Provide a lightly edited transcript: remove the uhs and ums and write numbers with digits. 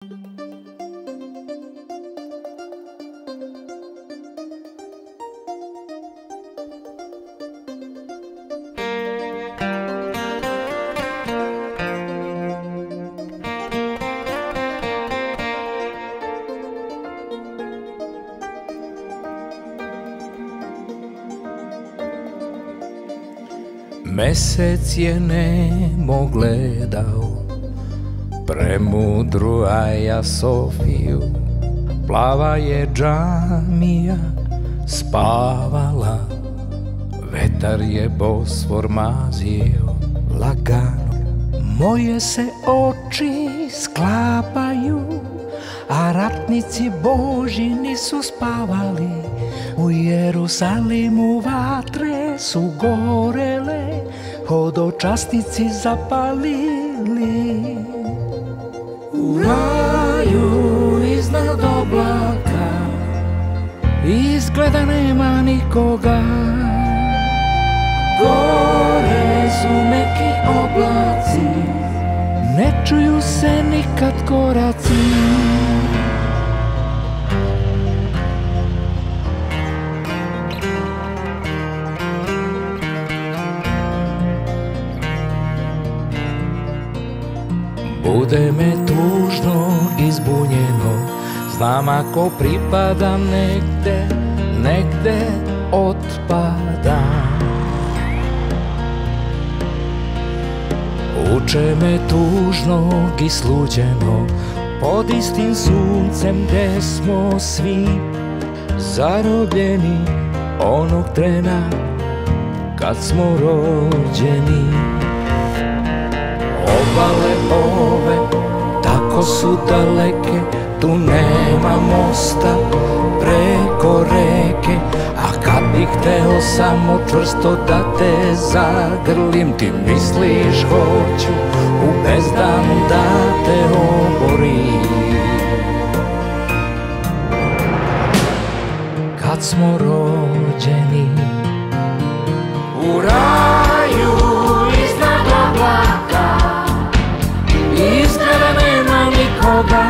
Mesec je nemo gledao premudru Aja Sofiju, plava je džamija spavala, vetar je Bosfor mazio lagano. Moje se oči sklapaju, a ratnici Božji nisu spavali. U Jerusalimu vatre su gorele, hodočasnici zapalili. U raju iznad oblaka izgleda nema nikoga, gore su neki oblaci, ne čuju se nikad koraci. Bude me tužno i zbunjeno, znam ako pripadam negde, negde otpadam. Uče me tužnog i sluđeno, pod istim suncem gde smo svi zarobljeni onog trena kad smo rođeni. Obale ove tako su daleke, tu nema mosta preko reke, a kad bih hteo samo čvrsto da te zagrlim, ti misliš hoću u bezdan da te oborim. Kad smo rođeni u raju iznad oblaka, izgleda nema nikoga,